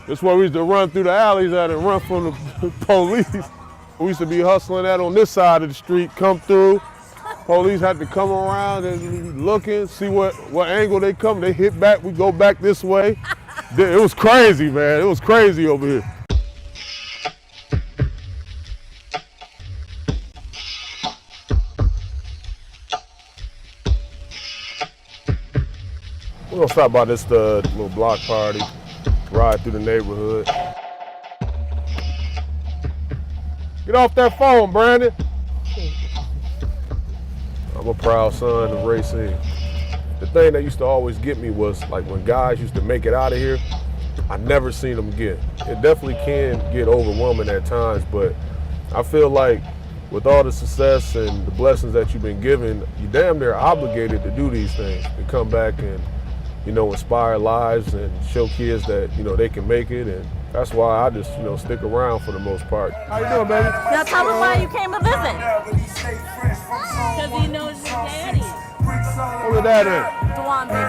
That's why we used to run through the alleys at and run from the police. We used to be hustling that on this side of the street, come through. Police had to come around and looking, see what angle they come. They hit back, we go back this way. It was crazy, man. It was crazy over here. We're gonna stop by this little block party, ride through the neighborhood. Get off that phone, Brandon. I'm a proud son of Racine. The thing that used to always get me was like when guys used to make it out of here, I never seen them again. It definitely can get overwhelming at times, but I feel like with all the success and the blessings that you've been given, you damn near obligated to do these things, to come back and, you know, inspire lives and show kids that, you know, they can make it. And that's why I just, you know, stick around for the most part. How you doing, baby? Now tell us why you came to visit. Because he knows your daddy. Where's that at? Dewan baby.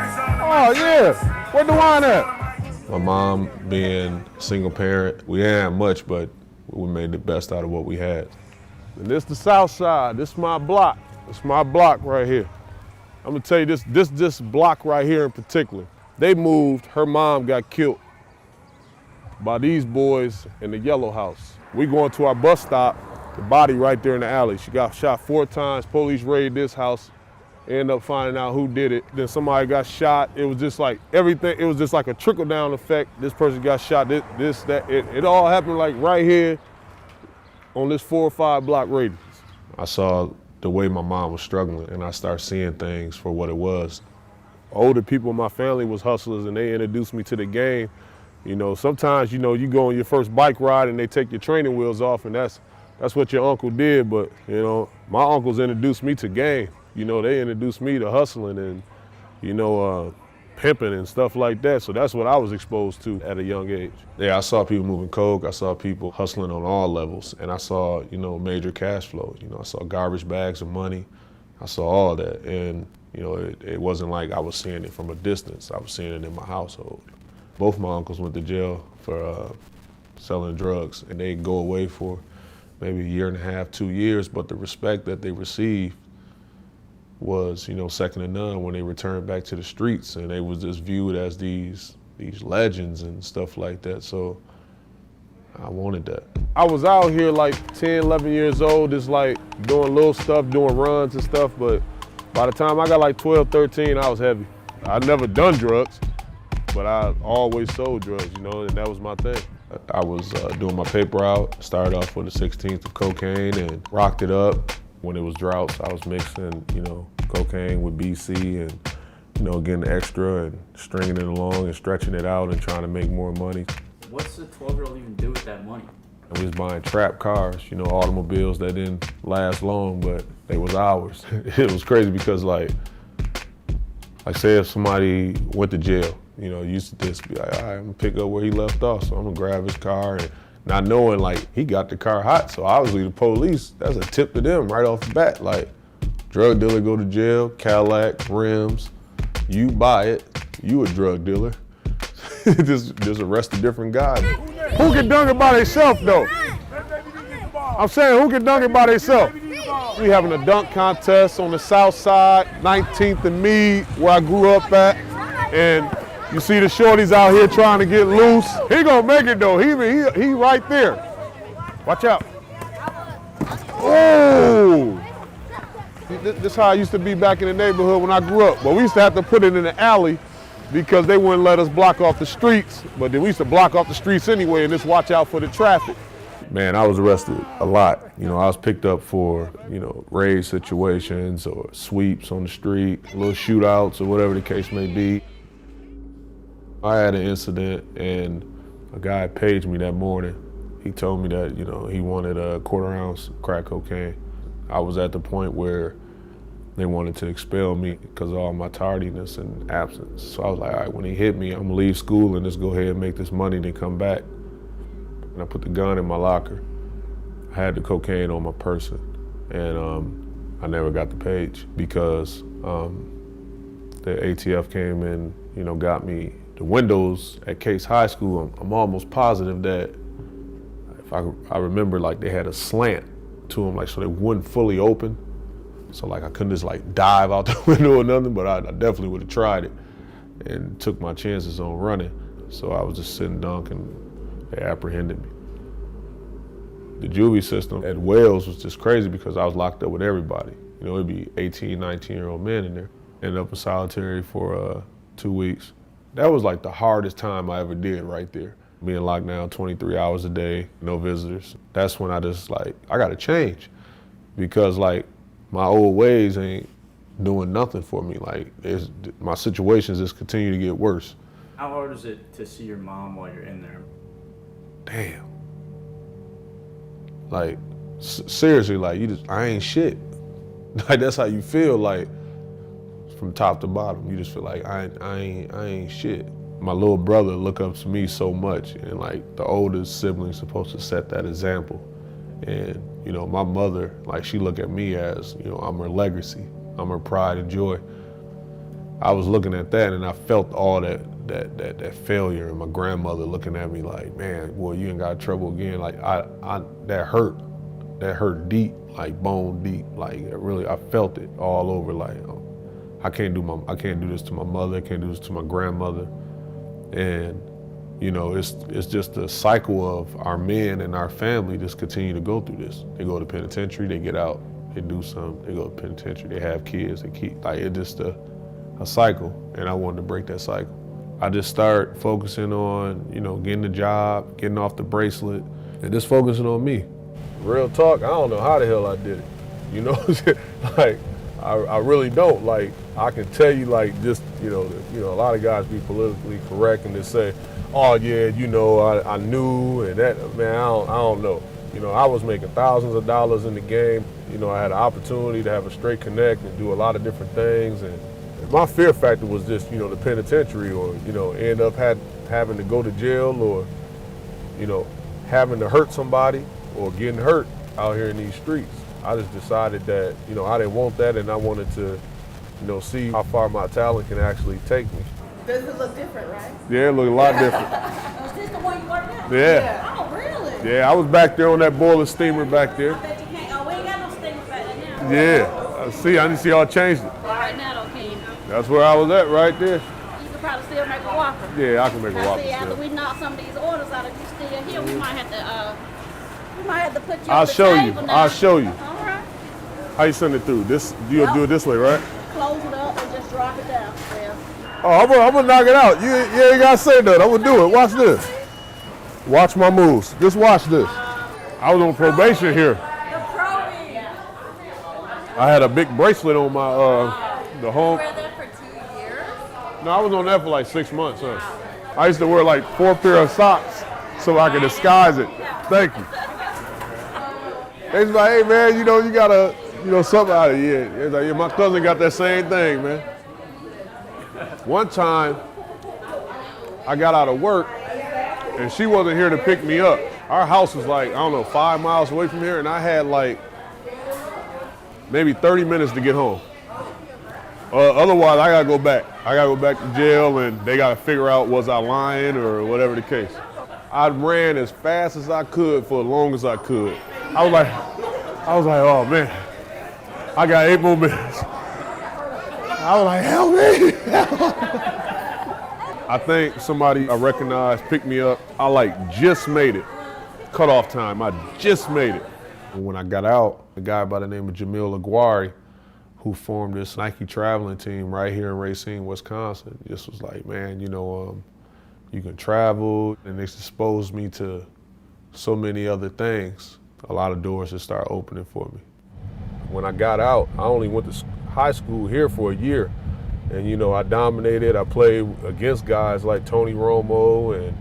Oh, yeah. Where Dewan at? My mom being a single parent, we didn't have much, but we made the best out of what we had. And this the South Side. This my block. This my block right here. I'm gonna tell you this block right here in particular. They moved, her mom got killed by these boys in the yellow house. We going to our bus stop, the body right there in the alley. She got shot 4 times, police raided this house, ended up finding out who did it. Then somebody got shot. It was just like everything, it was just like a trickle down effect. This person got shot, this, that. It all happened like right here on this 4 or 5 block radius. I saw the way my mom was struggling, and I started seeing things for what it was. Older people in my family was hustlers, and they introduced me to the game. You know, sometimes, you know, you go on your first bike ride and they take your training wheels off, and that's what your uncle did. But, you know, my uncles introduced me to game. You know, they introduced me to hustling and, you know, pimping and stuff like that. So that's what I was exposed to at a young age. Yeah, I saw people moving coke. I saw people hustling on all levels. And I saw, you know, major cash flow. You know, I saw garbage bags of money. I saw all that. And, you know, it wasn't like I was seeing it from a distance. I was seeing it in my household. Both my uncles went to jail for selling drugs, and they'd go away for maybe 1.5 years, 2 years, but the respect that they received was, you know, second to none when they returned back to the streets, and they was just viewed as these legends and stuff like that. So I wanted that. I was out here like 10, 11 years old, just like doing little stuff, doing runs and stuff, but by the time I got like 12, 13, I was heavy. I'd never done drugs, but I always sold drugs, you know, and that was my thing. I was doing my paper route, started off with a 16th of cocaine and rocked it up. When it was droughts, I was mixing, you know, cocaine with BC and, you know, getting extra and stringing it along and stretching it out and trying to make more money. What's a 12-year-old even do with that money? We was buying trap cars, you know, automobiles that didn't last long, but they was ours. It was crazy because like say if somebody went to jail, you know, used to just be like, all right, I'm gonna pick up where he left off, so I'm gonna grab his car, and not knowing like he got the car hot, so obviously the police, that's a tip to them right off the bat. Like, drug dealer go to jail, Cadillac, rims, you buy it, you a drug dealer. just arrest a different guy. Who can dunk it by themselves though? I'm saying, who can dunk it by themselves? We having a dunk contest on the south side, 19th and Meade, where I grew up at, and you see the shorties out here trying to get loose. He gonna make it though. He right there. Watch out. Oh! This how I used to be back in the neighborhood when I grew up. But we used to have to put it in the alley because they wouldn't let us block off the streets. But then we used to block off the streets anyway and just watch out for the traffic. Man, I was arrested a lot. You know, I was picked up for, you know, raid situations or sweeps on the street, little shootouts or whatever the case may be. I had an incident and a guy paged me that morning. He told me that, you know, he wanted a 1/4 ounce crack cocaine. I was at the point where they wanted to expel me because of all my tardiness and absence. So I was like, all right, when he hit me, I'm gonna leave school and just go ahead and make this money, then come back. And I put the gun in my locker. I had the cocaine on my person, and I never got the page because the ATF came and, you know, got me The windows at Case High School, I'm almost positive that if I remember, like, they had a slant to them, like, so they wouldn't fully open. So, like, I couldn't just, like, dive out the window or nothing, but I definitely would have tried it and took my chances on running. So I was just sitting dunk and they apprehended me. The juvie system at Wales was just crazy because I was locked up with everybody. You know, it'd be 18, 19-year-old men in there. Ended up in solitary for 2 weeks. That was like the hardest time I ever did right there. Being locked down 23 hours a day, no visitors. That's when I just like, I gotta change because like my old ways ain't doing nothing for me. Like my situations just continue to get worse. How hard is it to see your mom while you're in there? Damn. Like, seriously, like I ain't shit. Like that's how you feel, like from top to bottom. You just feel like I ain't shit. My little brother look up to me so much, and like the oldest sibling's supposed to set that example. And you know, my mother, like she look at me as, you know, I'm her legacy, I'm her pride and joy. I was looking at that and I felt all that failure, and my grandmother looking at me like, man, boy, you ain't got trouble again. Like that hurt deep, like bone deep. Like it really, I felt it all over. Like I can't do this to my mother, I can't do this to my grandmother. And you know, it's just a cycle of our men and our family just continue to go through this. They go to penitentiary, they get out, they do something, they go to penitentiary, they have kids, they keep, like it's just a cycle, and I wanted to break that cycle. I just started focusing on, you know, getting a job, getting off the bracelet, and just focusing on me. Real talk, I don't know how the hell I did it. You know, like I really don't. Like I can tell you, like just you know, a lot of guys be politically correct and just say, oh yeah, you know, I knew, and that, man, I don't know. You know, I was making thousands of dollars in the game. You know, I had an opportunity to have a straight connect and do a lot of different things, and my fear factor was just, you know, the penitentiary, or, you know, end up having to go to jail, or, you know, having to hurt somebody or getting hurt out here in these streets. I just decided that, you know, I didn't want that, and I wanted to, you know, see how far my talent can actually take me. Does it look different, right? Yeah, it looked a lot different. Is this the one you worked at? Yeah. Oh, really? Yeah, I was back there on that boiler steamer back there. I bet you can't. Oh, we ain't got no steamer back there now. Yeah, I didn't see y'all changed it. Right now, though, can you? That's where I was at, right there. You could probably still make a Whopper. Yeah, I can make a Whopper See, after still. we knock some of these orders out, if you still here, we might have to put you I'll on the show you. table now. I'll show you. All right. How you send it through? This, you'll do it this way, right? Close it up and just drop it down. Yeah. Oh, I'm gonna knock it out. You ain't gotta say that. I'm gonna do it. Watch this. Watch my moves. Just watch this. I was on probation here. The probie. I had a big bracelet on my the home. You were there for 2 years? No, I was on that for like 6 months. Huh? I used to wear like 4 pair of socks so I could disguise it. Thank you. They was like, hey man, you know, you gotta, you know, something out of it. It's like, yeah, my cousin got that same thing, man. One time, I got out of work and she wasn't here to pick me up. Our house was like, I don't know, 5 miles away from here, and I had like maybe 30 minutes to get home. Otherwise, I gotta go back. I gotta go back to jail, and they gotta figure out was I lying or whatever the case. I ran as fast as I could for as long as I could. I was like, oh man, I got 8 more minutes. I was like, help me. I think somebody I recognized picked me up. I like just made it. Cutoff time, I just made it. And when I got out, a guy by the name of Jamil Aguari, who formed this Nike traveling team right here in Racine, Wisconsin, just was like, man, you know, you can travel, and it's exposed me to so many other things. A lot of doors just started opening for me. When I got out, I only went to high school here for a year. And you know, I dominated. I played against guys like Tony Romo and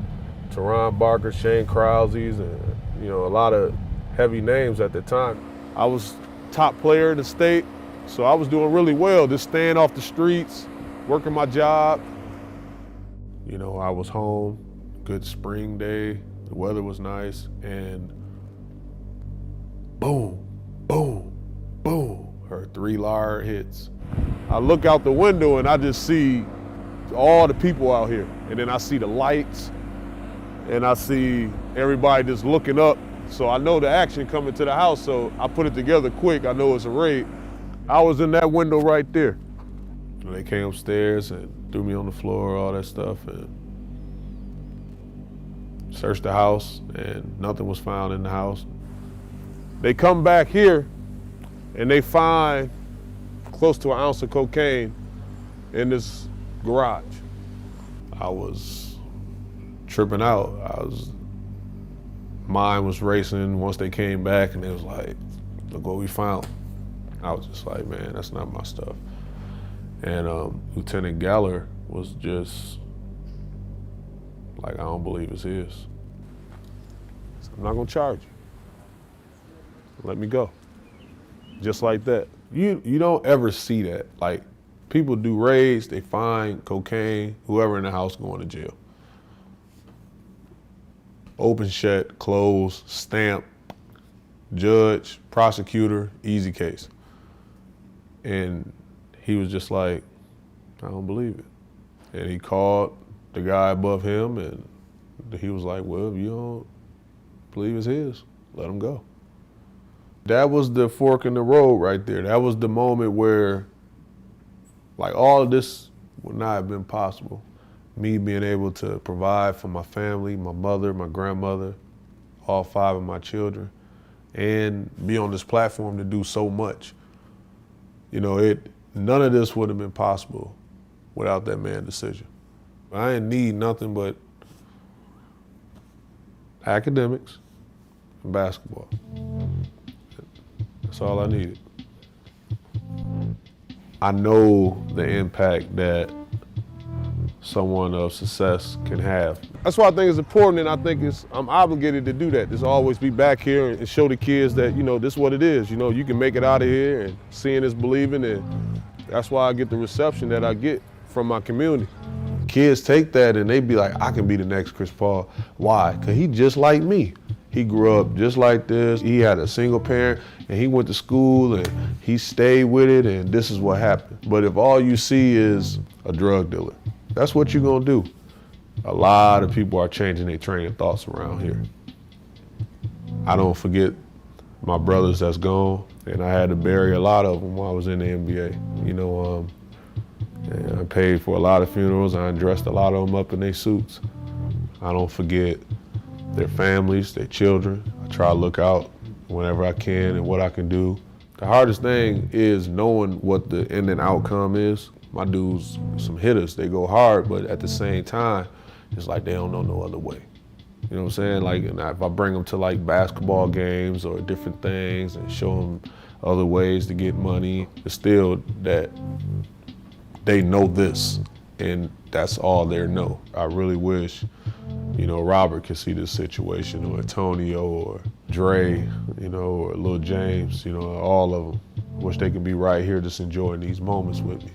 Teron Barker, Shane Krause's, and you know, a lot of heavy names at the time. I was top player in the state, so I was doing really well, just staying off the streets, working my job. You know, I was home, good spring day, the weather was nice, and boom, boom, boom, heard 3 large hits. I look out the window and I just see all the people out here. And then I see the lights and I see everybody just looking up. So I know the action coming to the house, so I put it together quick. I know it's a raid. I was in that window right there. They came upstairs and threw me on the floor, all that stuff, and searched the house, and nothing was found in the house. They come back here, and they find close to an ounce of cocaine in this garage. I was tripping out. Mind was racing once they came back, and it was like, look what we found. I was just like, man, that's not my stuff. And Lieutenant Galler was just like, I don't believe it's his. So I'm not gonna charge you. Let me go. Just like that. You don't ever see that. Like, people do raids, they find cocaine, whoever in the house going to jail. Open, shut, close, stamp, judge, prosecutor, easy case. And he was just like, I don't believe it. And he called the guy above him, and he was like, well, if you don't believe it's his, let him go. That was the fork in the road right there. That was the moment where, like, all of this would not have been possible. Me being able to provide for my family, my mother, my grandmother, all 5 of my children, and be on this platform to do so much. You know, none of this would have been possible without that man's decision. I didn't need nothing but academics and basketball. That's all I needed. I know the impact that someone of success can have. That's why I think it's important, and I think I'm obligated to do that. Just always be back here and show the kids that, you know, this is what it is. You know, you can make it out of here, and seeing is believing, and that's why I get the reception that I get from my community. Kids take that and they be like, I can be the next Chris Paul. Why? Because he just like me. He grew up just like this. He had a single parent, and he went to school, and he stayed with it, and this is what happened. But if all you see is a drug dealer, that's what you're gonna do. A lot of people are changing their train of thoughts around here. I don't forget my brothers that's gone, and I had to bury a lot of them while I was in the NBA. You know, and I paid for a lot of funerals. I dressed a lot of them up in their suits. I don't forget their families, their children. I try to look out whenever I can and what I can do. The hardest thing is knowing what the end and outcome is. My dudes, some hitters, they go hard, but at the same time, it's like they don't know no other way. You know what I'm saying? Like, and if I bring them to like basketball games or different things and show them other ways to get money, it's still that they know this, and that's all they know. I really wish, you know, Robert could see this situation, or Antonio, or Dre, you know, or Lil James, you know, all of them. Wish they could be right here just enjoying these moments with me.